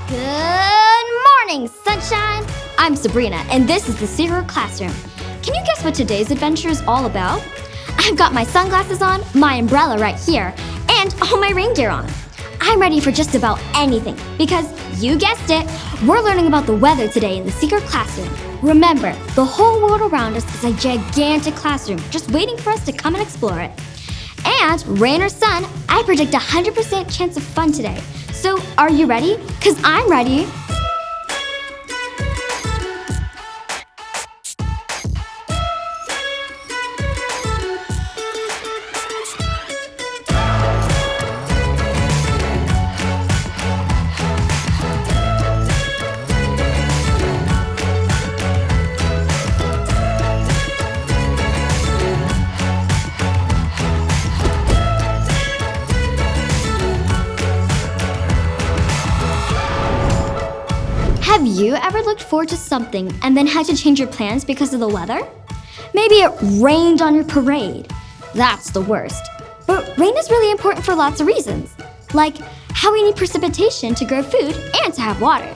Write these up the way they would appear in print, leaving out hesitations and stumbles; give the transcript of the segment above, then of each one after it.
Good morning, sunshine! I'm Sabrina, and this is the Secret Classroom. Can you guess what today's adventure is all about? I've got my sunglasses on, my umbrella right here, and all my reindeer on. I'm ready for just about anything because, you guessed it, we're learning about the weather today in the Secret Classroom. Remember, the whole world around us is a gigantic classroom just waiting for us to come and explore it. And rain or sun, I predict a 100% chance of fun today. So, are you ready? 'Cause I'm ready. Have you ever looked forward to something and then had to change your plans because of the weather? Maybe it rained on your parade. That's the worst. But rain is really important for lots of reasons, like how we need precipitation to grow food and to have water.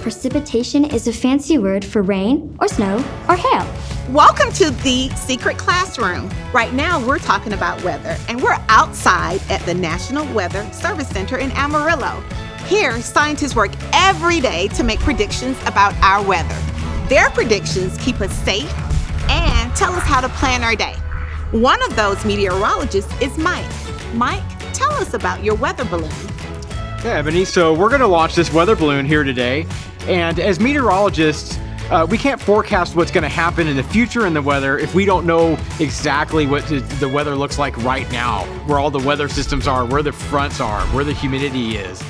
Precipitation is a fancy word for rain or snow or hail. Welcome to the Secret Classroom. Right now we're talking about weather, and we're outside at the National Weather Service Center in Amarillo. Here, scientists work every day to make predictions about our weather. Their predictions keep us safe and tell us how to plan our day. One of those meteorologists is Mike. Mike, tell us about your weather balloon. Yeah, Ebony, so we're going to launch this weather balloon here today. And as meteorologists, we can't forecast what's going to happen in the future in the weather if we don't know exactly what the weather looks like right now, where all the weather systems are, where the fronts are, where the humidity is.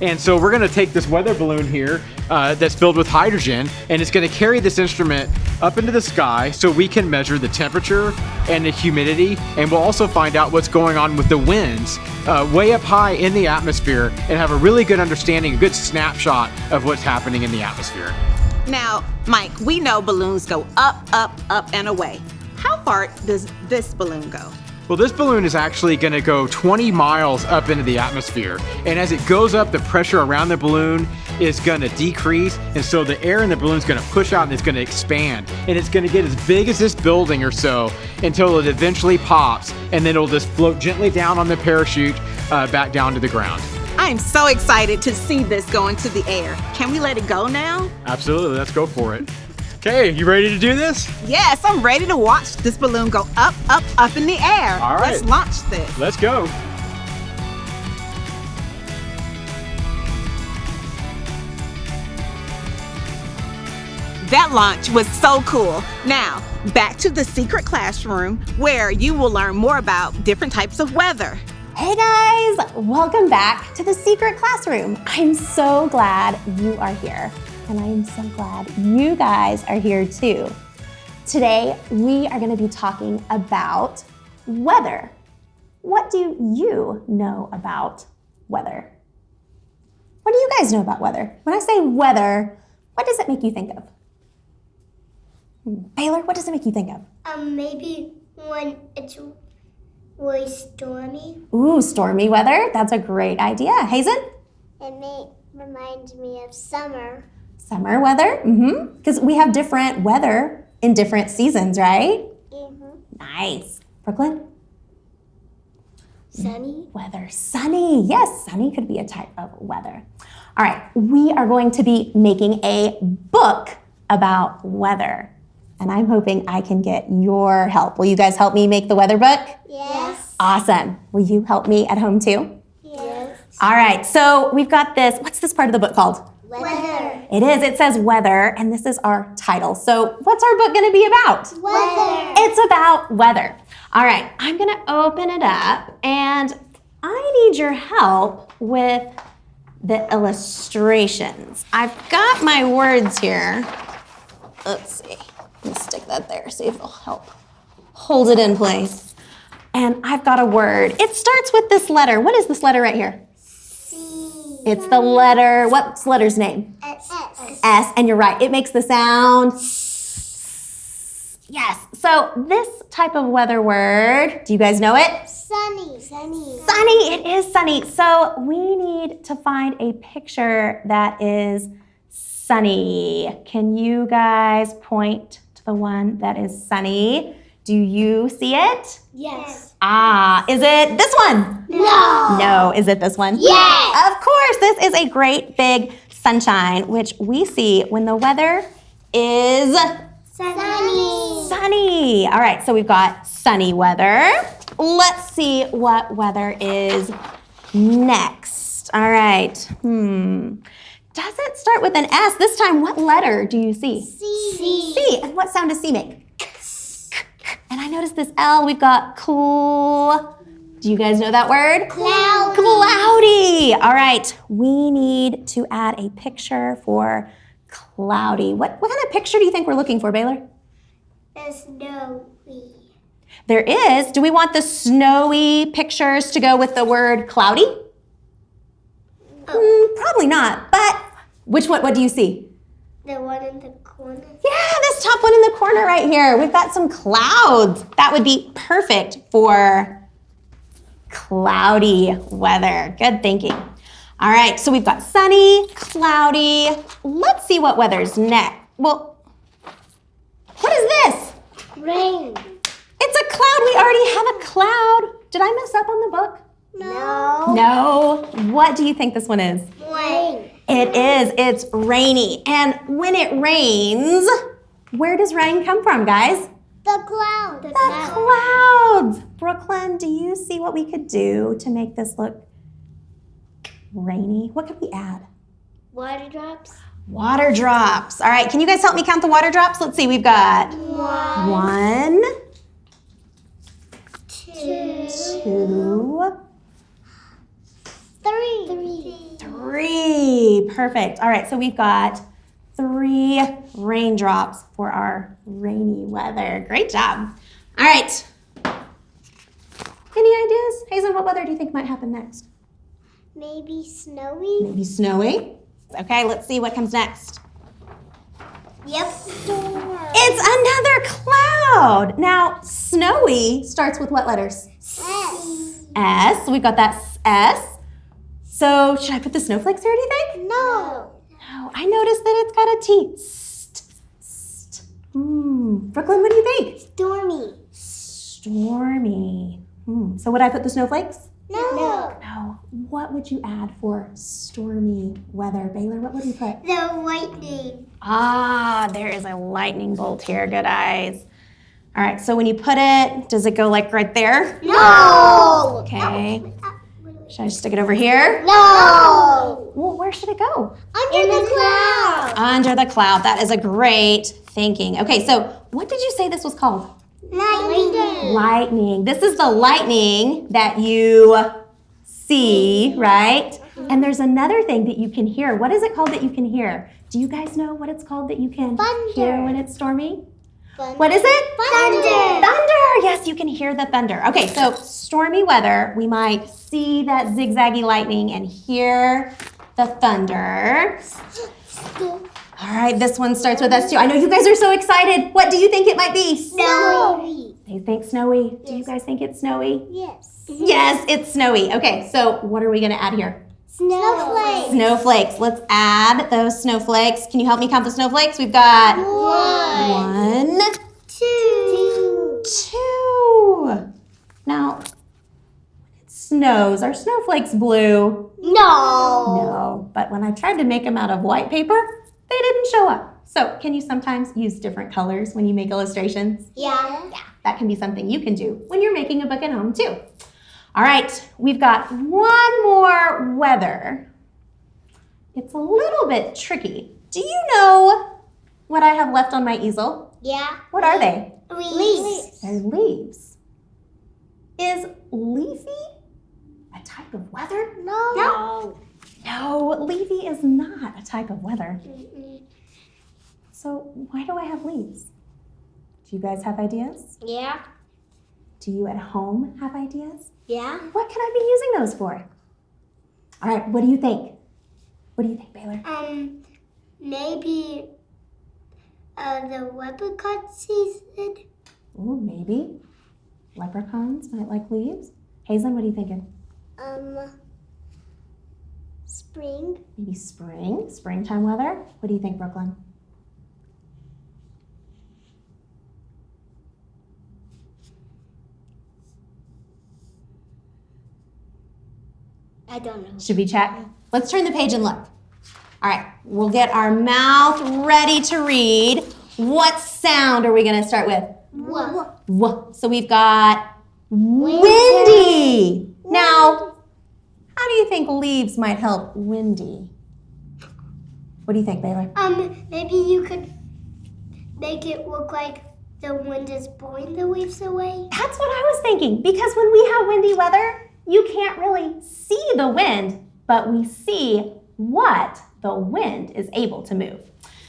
And so we're going to take this weather balloon here that's filled with hydrogen, and it's going to carry this instrument up into the sky so we can measure the temperature and the humidity, and we'll also find out what's going on with the winds way up high in the atmosphere and have a really good understanding, a good snapshot of what's happening in the atmosphere. Now, Mike, we know balloons go up, up, up, and away. How far does this balloon go? Well, this balloon is actually going to go 20 miles up into the atmosphere. And as it goes up, the pressure around the balloon is going to decrease. And so the air in the balloon is going to push out and it's going to expand. And it's going to get as big as this building or so until it eventually pops. And then it'll just float gently down on the parachute back down to the ground. I'm so excited to see this go into the air. Can we let it go now? Absolutely. Let's go for it. Okay, you ready to do this? Yes, I'm ready to watch this balloon go up, up, up in the air. All right. Let's launch this. Let's go. That launch was so cool. Now, back to the Secret Classroom, where you will learn more about different types of weather. Hey guys, welcome back to the Secret Classroom. I'm so glad you are here. And I am so glad you guys are here too. Today, we are gonna be talking about weather. What do you know about weather? What do you guys know about weather? When I say weather, what does it make you think of? Baylor, what does it make you think of? Maybe when it's really stormy. Ooh, stormy weather. That's a great idea. Hazen? It reminds me of summer. Summer weather, because we have different weather in different seasons, right? Nice. Brooklyn? Sunny. Weather, sunny. Yes, sunny could be a type of weather. All right, we are going to be making a book about weather, and I'm hoping I can get your help. Will you guys help me make the weather book? Yes. Awesome. Will you help me at home too? Yes. All right, so we've got this. What's this part of the book called? Weather. It is. It says weather, and this is our title. So what's our book going to be about? Weather. It's about weather. All right, I'm going to open it up, and I need your help with the illustrations. I've got my words here. Let's see. Let me stick that there, see if it'll help hold it in place. And I've got a word. It starts with this letter. What is this letter right here? It's the letter, what's the letter's name? S. S, and you're right, it makes the sound. Yes. So this type of weather word, do you guys know it? Sunny. Sunny. It is sunny. So we need to find a picture that is sunny. Can you guys point to the one that is sunny? Do you see it? Yes. Ah, is it this one? No. No, is it this one? Yes. Of course, this is a great big sunshine, which we see when the weather is sunny. All right, so we've got sunny weather. Let's see what weather is next. All right. Does it start with an S? This time, what letter do you see? C. C. And what sound does C make? And I noticed this L. We've got cool. Do you guys know that word? Cloudy. Cloudy. All right. We need to add a picture for cloudy. What kind of picture do you think we're looking for, Baylor? Snowy. There is. Do we want the snowy pictures to go with the word cloudy? Probably not. But which one? What do you see? The one in the corner. Yeah, this top one in the corner right here. We've got some clouds. That would be perfect for cloudy weather. Good thinking. All right, so we've got sunny, cloudy. Let's see what weather's next. Well, what is this? Rain. It's a cloud. We already have a cloud. Did I mess up on the book? No. No. What do you think this one is? Rain. It is. It's rainy. And when it rains, where does rain come from, guys? The cloud. The clouds. Brooklyn, do you see what we could do to make this look rainy? What could we add? Water drops. Water drops. All right, can you guys help me count the water drops? Let's see, we've got 1, 2, 3. Perfect. All right, so we've got 3 raindrops for our rainy weather. Great job. All right. Any ideas? Hazen, what weather do you think might happen next? Maybe snowy. Maybe snowy. Okay, let's see what comes next. Yep. It's another cloud. Now, snowy starts with what letters? S. S. We've got that S. So should I put the snowflakes here, do you think? No. No, I noticed that it's got a T. Brooklyn, what do you think? Stormy. Stormy. So would I put the snowflakes? No. No. What would you add for stormy weather? Baylor, what would you put? The lightning. Ah, there is a lightning bolt here. Good eyes. All right, so when you put it, does it go like right there? No. Okay. Should I stick it over here? No. Well, where should it go? Under the cloud. Under the cloud. That is a great thinking. Okay, so what did you say this was called? Lightning. Lightning. This is the lightning that you see, right? And there's another thing that you can hear. What is it called that you can hear? Do you guys know what it's called that you can hear when it's stormy? Thunder. What is it? Thunder. Thunder. Yes, you can hear the thunder. Okay, so stormy weather, we might see that zigzaggy lightning and hear the thunder. All right, this one starts with S too. I know you guys are so excited. What do you think it might be? Snowy. They think snowy. Do you guys think it's snowy? Yes. Yes, it's snowy. Okay, so what are we gonna add here? Snowflake. Snowflakes. Let's add those snowflakes. Can you help me count the snowflakes? We've got 1, 2. 2. Now, when it snows, are snowflakes blue? No. No, but when I tried to make them out of white paper, they didn't show up. So can you sometimes use different colors when you make illustrations? Yeah. That can be something you can do when you're making a book at home too. All right, we've got one more weather. It's a little bit tricky. Do you know what I have left on my easel? Yeah. What are they? Leaves. They're leaves. Is leafy a type of weather? No. No, leafy is not a type of weather. So why do I have leaves? Do you guys have ideas? Yeah. Do you at home have ideas? Yeah. What can I be using those for? All right, what do you think? What do you think, Baylor? Maybe The leprechaun season. Ooh, maybe. Leprechauns might like leaves. Hazen, what are you thinking? Spring. Maybe spring, springtime weather. What do you think, Brooklyn? I don't know. Should we check? Let's turn the page and look. All right, we'll get our mouth ready to read. What sound are we gonna start with? What? W. So we've got windy. Now, how do you think leaves might help windy? What do you think, Baylor? Maybe you could make it look like the wind is blowing the leaves away. That's what I was thinking, because when we have windy weather, you can't really see the wind, but we see what the wind is able to move.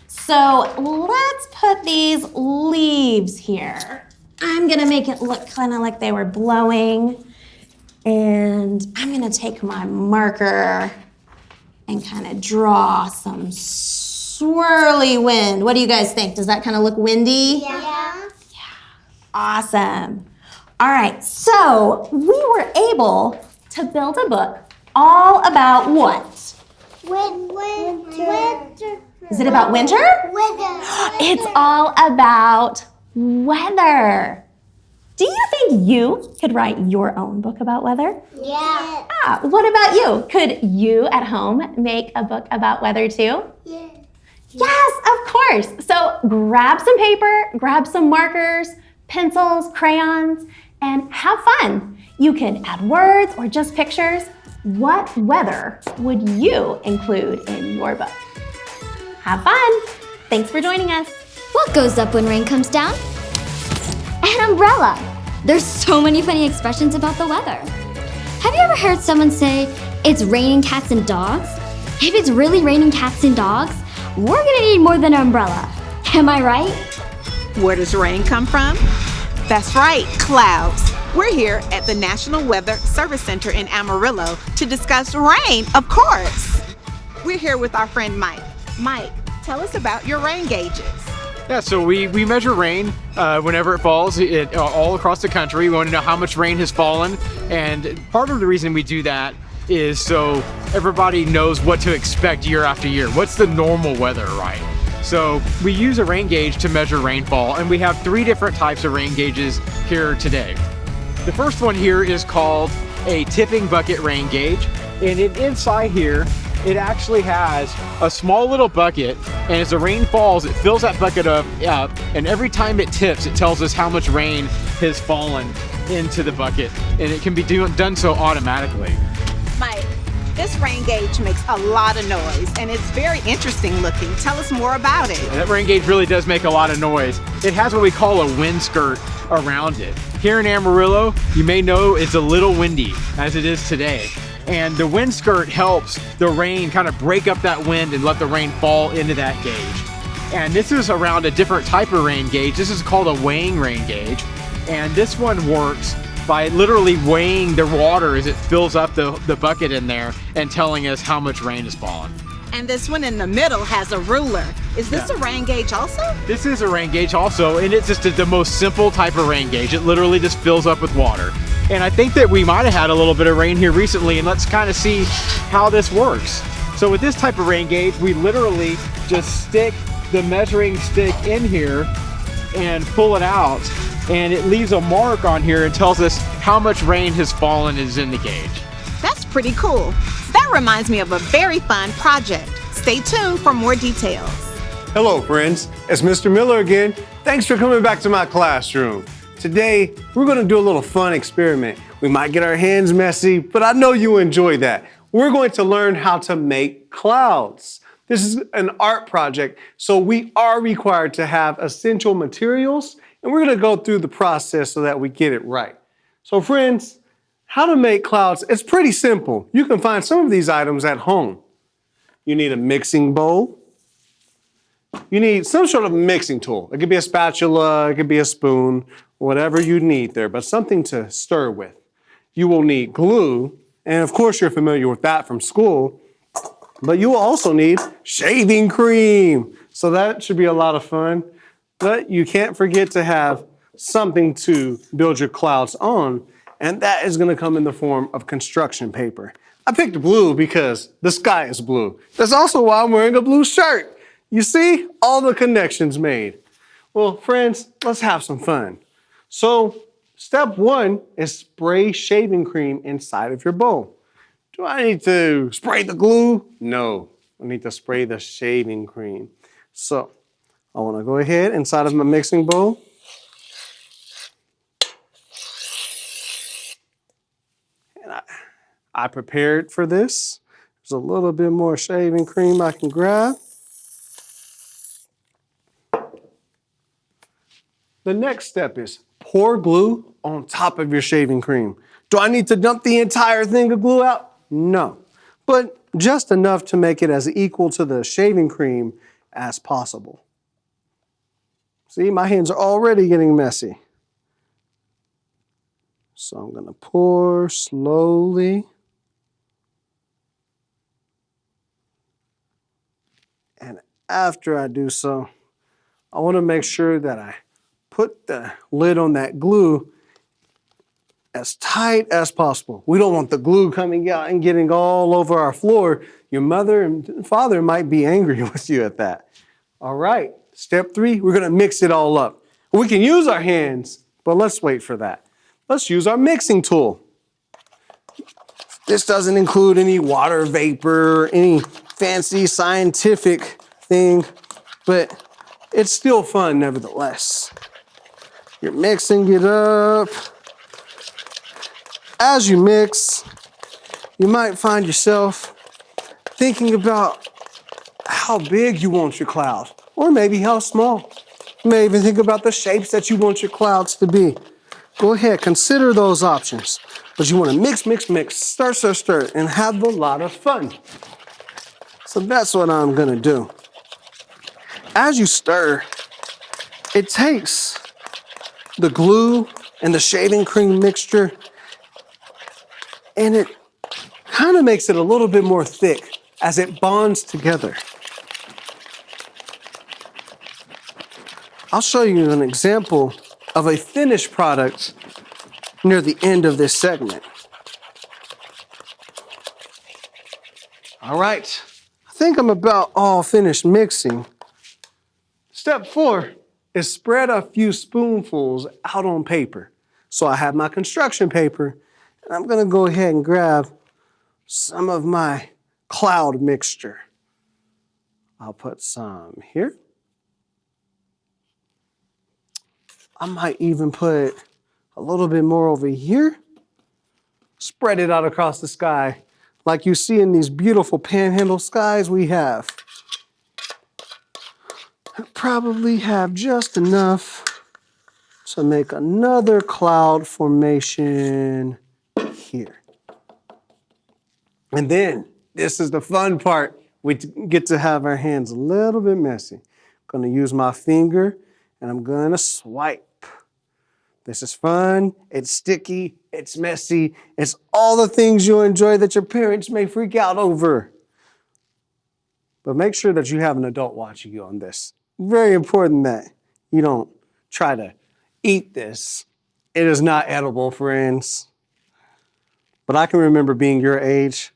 So let's put these leaves here. I'm gonna make it look kind of like they were blowing. And I'm gonna take my marker and kind of draw some swirly wind. What do you guys think? Does that kind of look windy? Yeah. Awesome. All right, so we were able to build a book all about what? Winter. Is it about winter? Weather. It's all about weather. Do you think you could write your own book about weather? Yeah. What about you? Could you at home make a book about weather too? Yeah. Yes, of course. So grab some paper, grab some markers, pencils, crayons, and have fun. You can add words or just pictures. What weather would you include in your book? Have fun. Thanks for joining us. What goes up when rain comes down? An umbrella. There's so many funny expressions about the weather. Have you ever heard someone say, it's raining cats and dogs? If it's really raining cats and dogs, we're gonna need more than an umbrella. Am I right? Where does rain come from? That's right, clouds. We're here at the National Weather Service Center in Amarillo to discuss rain, of course. We're here with our friend Mike. Mike, tell us about your rain gauges. Yeah, so we measure rain whenever it falls all across the country. We want to know how much rain has fallen. And part of the reason we do that is so everybody knows what to expect year after year. What's the normal weather, right? So we use a rain gauge to measure rainfall, and we have 3 different types of rain gauges here today. The first one here is called a tipping bucket rain gauge, and inside here, it actually has a small little bucket, and as the rain falls, it fills that bucket up, and every time it tips, it tells us how much rain has fallen into the bucket, and it can be done so automatically. Mike, this rain gauge makes a lot of noise, and it's very interesting looking. Tell us more about it. And that rain gauge really does make a lot of noise. It has what we call a wind skirt around it. Here in Amarillo, you may know it's a little windy, as it is today. And the wind skirt helps the rain kind of break up that wind and let the rain fall into that gauge. And this is around a different type of rain gauge. This is called a weighing rain gauge. And this one works by literally weighing the water as it fills up the bucket in there and telling us how much rain has fallen. And this one in the middle has a ruler. Is this a rain gauge also? This is a rain gauge also, and it's just the most simple type of rain gauge. It literally just fills up with water. And I think that we might have had a little bit of rain here recently, and let's kind of see how this works. So with this type of rain gauge, we literally just stick the measuring stick in here and pull it out, and it leaves a mark on here and tells us how much rain has fallen is in the gauge. That's pretty cool. That reminds me of a very fun project. Stay tuned for more details. Hello, friends. It's Mr. Miller again. Thanks for coming back to my classroom. Today, we're going to do a little fun experiment. We might get our hands messy, but I know you enjoy that. We're going to learn how to make clouds. This is an art project, so we are required to have essential materials, and we're going to go through the process so that we get it right. So, friends, how to make clouds, it's pretty simple. You can find some of these items at home. You need a mixing bowl. You need some sort of mixing tool. It could be a spatula, it could be a spoon, whatever you need there, but something to stir with. You will need glue, and of course you're familiar with that from school, but you will also need shaving cream. So that should be a lot of fun. But you can't forget to have something to build your clouds on, and that is gonna come in the form of construction paper. I picked blue because the sky is blue. That's also why I'm wearing a blue shirt. You see, all the connections made. Well, friends, let's have some fun. So, step one is spray shaving cream inside of your bowl. Do I need to spray the glue? No, I need to spray the shaving cream. So, I wanna go ahead inside of my mixing bowl. And I prepared for this. There's a little bit more shaving cream I can grab. The next step is pour glue on top of your shaving cream. Do I need to dump the entire thing of glue out? No, but just enough to make it as equal to the shaving cream as possible. See, my hands are already getting messy. So I'm gonna pour slowly. And after I do so, I wanna make sure that I put the lid on that glue as tight as possible. We don't want the glue coming out and getting all over our floor. Your mother and father might be angry with you at that. All right, step three, we're gonna mix it all up. We can use our hands, but let's wait for that. Let's use our mixing tool. This doesn't include any water vapor, any fancy scientific thing, but it's still fun nevertheless. You're mixing it up. As you mix, you might find yourself thinking about how big you want your cloud, or maybe how small. You may even think about the shapes that you want your clouds to be. Go ahead, consider those options. But you want to mix, mix, mix, stir, stir, stir, and have a lot of fun. So that's what I'm gonna do. As you stir, it takes the glue and the shaving cream mixture, and it kind of makes it a little bit more thick as it bonds together. I'll show you an example of a finished product near the end of this segment. All right, I think I'm about all finished mixing. Step 4 is spread a few spoonfuls out on paper. So I have my construction paper, and I'm gonna go ahead and grab some of my cloud mixture. I'll put some here. I might even put a little bit more over here. Spread it out across the sky like you see in these beautiful panhandle skies we have. I probably have just enough to make another cloud formation here. And then, this is the fun part. We get to have our hands a little bit messy. I'm gonna use my finger and I'm gonna swipe. This is fun, it's sticky, it's messy, it's all the things you enjoy that your parents may freak out over. But make sure that you have an adult watching you on this. Very important that you don't try to eat this. It is not edible, friends. But I can remember being your age,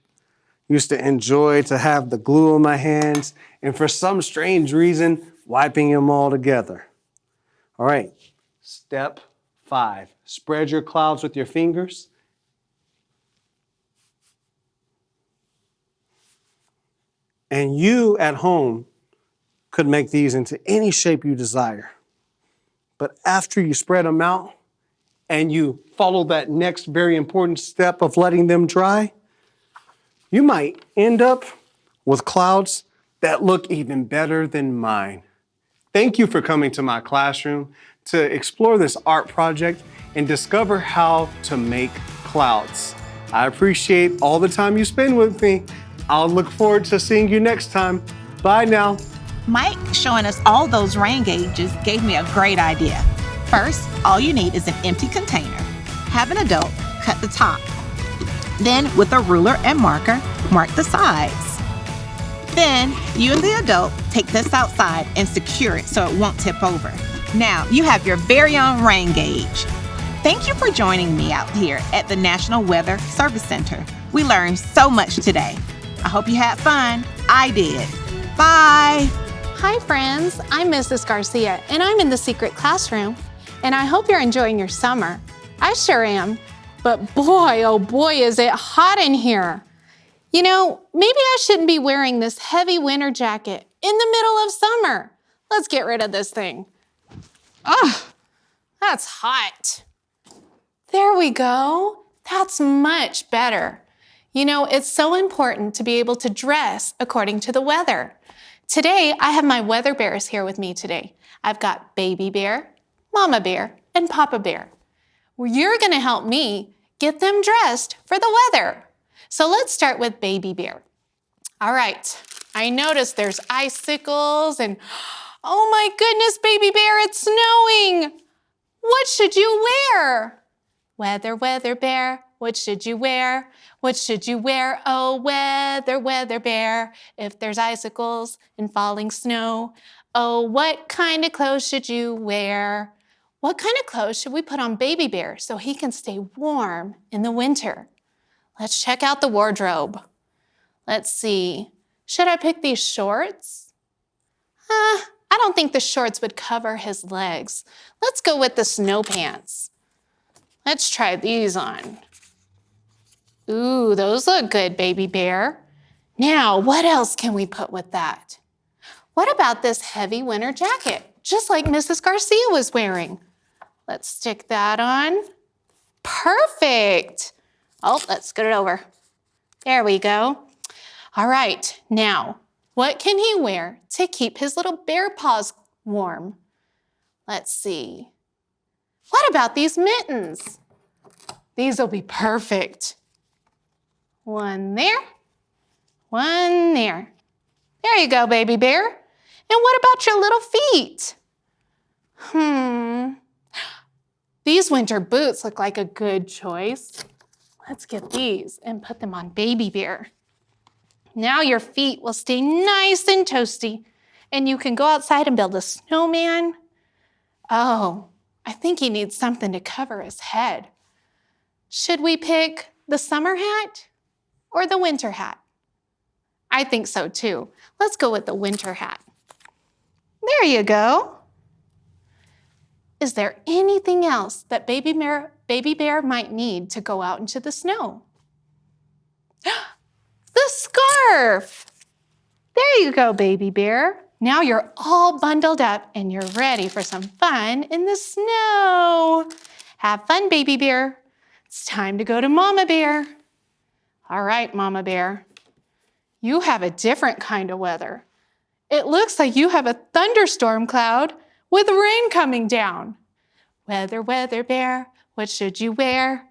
used to enjoy to have the glue on my hands, and for some strange reason, wiping them all together. All right, step 5, spread your clouds with your fingers. And you at home could make these into any shape you desire. But after you spread them out and you follow that next very important step of letting them dry, you might end up with clouds that look even better than mine. Thank you for coming to my classroom to explore this art project and discover how to make clouds. I appreciate all the time you spend with me. I'll look forward to seeing you next time. Bye now. Mike showing us all those rain gauges gave me a great idea. First, all you need is an empty container. Have an adult cut the top. Then, with a ruler and marker, mark the sides. Then, you and the adult take this outside and secure it so it won't tip over. Now, you have your very own rain gauge. Thank you for joining me out here at the National Weather Service Center. We learned so much today. I hope you had fun. I did. Bye. Hi friends, I'm Mrs. Garcia and I'm in the secret classroom and I hope you're enjoying your summer. I sure am, but boy, oh boy, is it hot in here. You know, maybe I shouldn't be wearing this heavy winter jacket in the middle of summer. Let's get rid of this thing. Ugh, that's hot. There we go. That's much better. You know, it's so important to be able to dress according to the weather. Today, I have my weather bears here with me today. I've got Baby Bear, Mama Bear, and Papa Bear. Well, you're gonna help me get them dressed for the weather. So let's start with Baby Bear. All right, I noticed there's icicles and, oh my goodness, Baby Bear, it's snowing. What should you wear? Weather, weather bear, what should you wear? What should you wear? Oh, weather, weather bear, if there's icicles and falling snow. Oh, what kind of clothes should you wear? What kind of clothes should we put on Baby Bear so he can stay warm in the winter? Let's check out the wardrobe. Let's see, should I pick these shorts? I don't think the shorts would cover his legs. Let's go with the snow pants. Let's try these on. Ooh, those look good, Baby Bear. Now, what else can we put with that? What about this heavy winter jacket, just like Mrs. Garcia was wearing? Let's stick that on. Perfect. Oh, let's scoot it over. There we go. All right, now, what can he wear to keep his little bear paws warm? Let's see. What about these mittens? These will be perfect. One there, one there. There you go, Baby Bear. And what about your little feet? These winter boots look like a good choice. Let's get these and put them on Baby Bear. Now your feet will stay nice and toasty and you can go outside and build a snowman. Oh, I think he needs something to cover his head. Should we pick the summer hat or the winter hat? I think so too. Let's go with the winter hat. There you go. Is there anything else that Baby Bear might need to go out into the snow? The scarf. There you go, Baby Bear. Now you're all bundled up and you're ready for some fun in the snow. Have fun, Baby Bear. It's time to go to Mama Bear. All right, Mama Bear. You have a different kind of weather. It looks like you have a thunderstorm cloud with rain coming down. Weather, weather bear, what should you wear?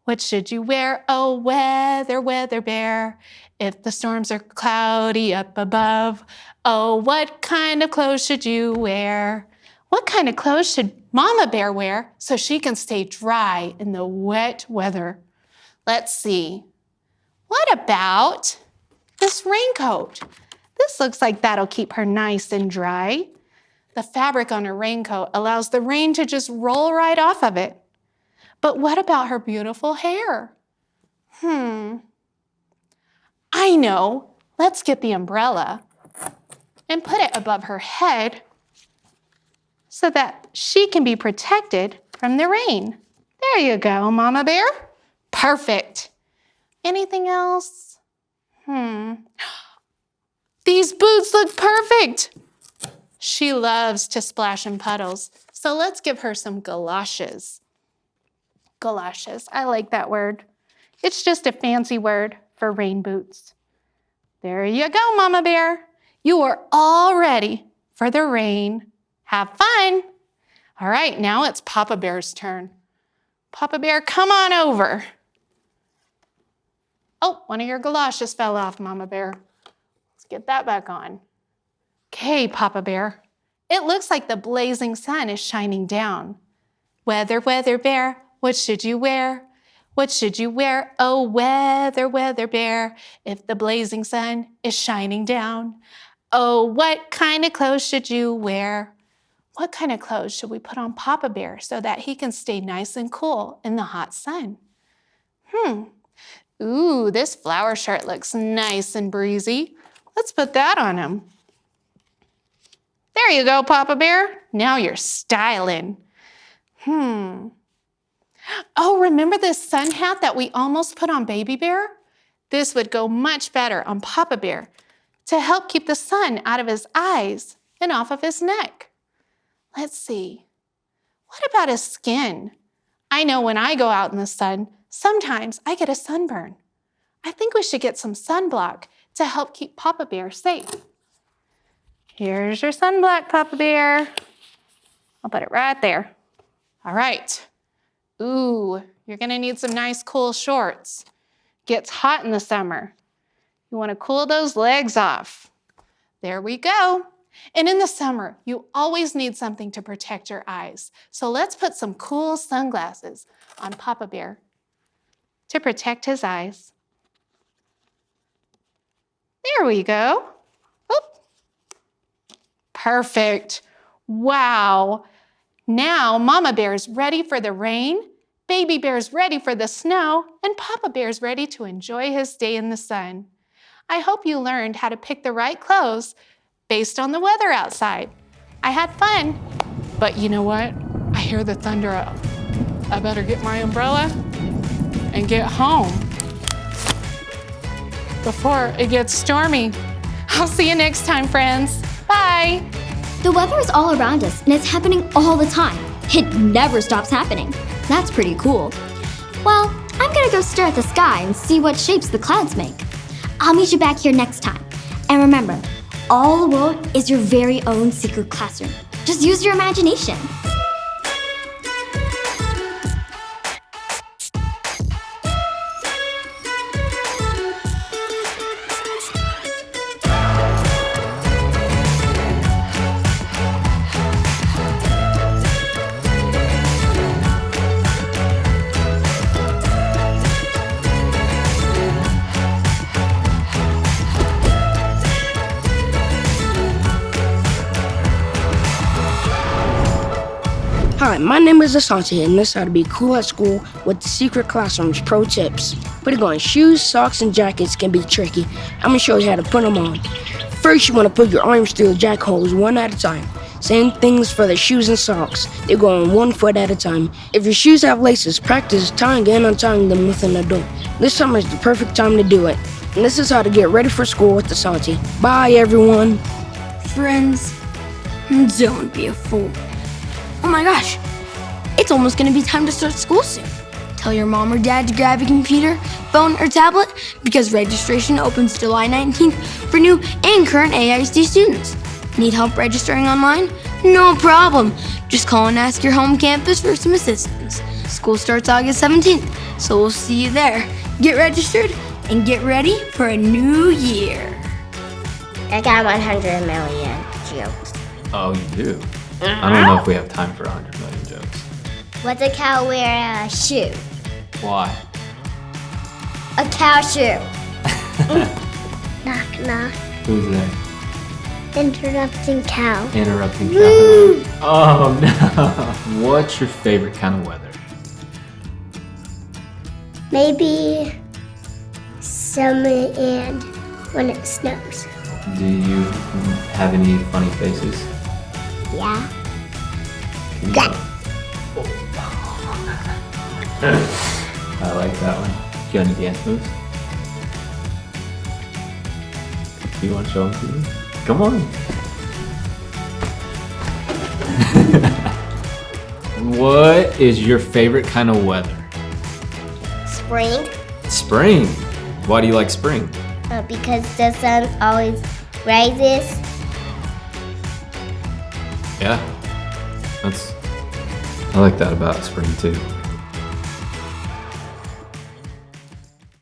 What should you wear? Oh, weather, weather bear, if the storms are cloudy up above. Oh, what kind of clothes should you wear? What kind of clothes should Mama Bear wear so she can stay dry in the wet weather? Let's see. What about this raincoat? This looks like that'll keep her nice and dry. The fabric on her raincoat allows the rain to just roll right off of it. But what about her beautiful hair? I know. Let's get the umbrella and put it above her head so that she can be protected from the rain. There you go, Mama Bear. Perfect. Anything else? These boots look perfect. She loves to splash in puddles, so let's give her some galoshes. Galoshes, I like that word. It's just a fancy word for rain boots. There you go, Mama Bear. You are all ready for the rain. Have fun. All right, now it's Papa Bear's turn. Papa Bear, come on over. Oh, one of your galoshes fell off, Mama Bear. Let's get that back on. Okay, Papa Bear. It looks like the blazing sun is shining down. Weather, weather bear, what should you wear? What should you wear, oh weather, weather bear, if the blazing sun is shining down? Oh, what kind of clothes should you wear? What kind of clothes should we put on Papa Bear so that he can stay nice and cool in the hot sun? Ooh, this flower shirt looks nice and breezy. Let's put that on him. There you go, Papa Bear. Now you're styling. Oh, remember this sun hat that we almost put on Baby Bear? This would go much better on Papa Bear to help keep the sun out of his eyes and off of his neck. Let's see. What about his skin? I know when I go out in the sun, sometimes I get a sunburn. I think we should get some sunblock to help keep Papa Bear safe. Here's your sunblock, Papa Bear. I'll put it right there. All right. Ooh, you're gonna need some nice cool shorts. Gets hot in the summer. You wanna cool those legs off. There we go. And in the summer, you always need something to protect your eyes. So let's put some cool sunglasses on Papa Bear to protect his eyes. There we go. Oop. Perfect. Wow. Now Mama Bear's ready for the rain, Baby Bear's ready for the snow, and Papa Bear's ready to enjoy his day in the sun. I hope you learned how to pick the right clothes based on the weather outside. I had fun, but you know what? I hear the thunder up. I better get my umbrella and get home before it gets stormy. I'll see you next time, friends. Bye. The weather is all around us and it's happening all the time. It never stops happening. That's pretty cool. Well, I'm gonna go stare at the sky and see what shapes the clouds make. I'll meet you back here next time. And remember, all the world is your very own secret classroom. Just use your imagination. Hi, my name is Asante, and this is how to be cool at school with the Secret Classroom's pro tips. Putting on shoes, socks, and jackets can be tricky. I'm gonna show you how to put them on. First, you wanna put your arms through the jack holes one at a time. Same things for the shoes and socks. They go on 1 foot at a time. If your shoes have laces, practice tying and untying them with an adult. This summer is the perfect time to do it. And this is how to get ready for school with Asante. Bye, everyone. Friends, don't be a fool. Oh my gosh, it's almost gonna be time to start school soon. Tell your mom or dad to grab a computer, phone, or tablet because registration opens July 19th for new and current AISD students. Need help registering online? No problem. Just call and ask your home campus for some assistance. School starts August 17th, so we'll see you there. Get registered and get ready for a new year. I got 100 million jokes. Oh, you do? I don't know if we have time for 100 million jokes. What's a cow wear a shoe? Why? A cow shoe. Knock, knock. Who's there? Interrupting cow. Interrupting cow. Oh no. What's your favorite kind of weather? Maybe summer and when it snows. Do you have any funny faces? Yeah. Can you- Got I like that one. Do you have any dance moves? Do you want to show them to me? Come on. What is your favorite kind of weather? spring Spring. Why do you like spring? because the sun always rises. Yeah. I like that about spring too.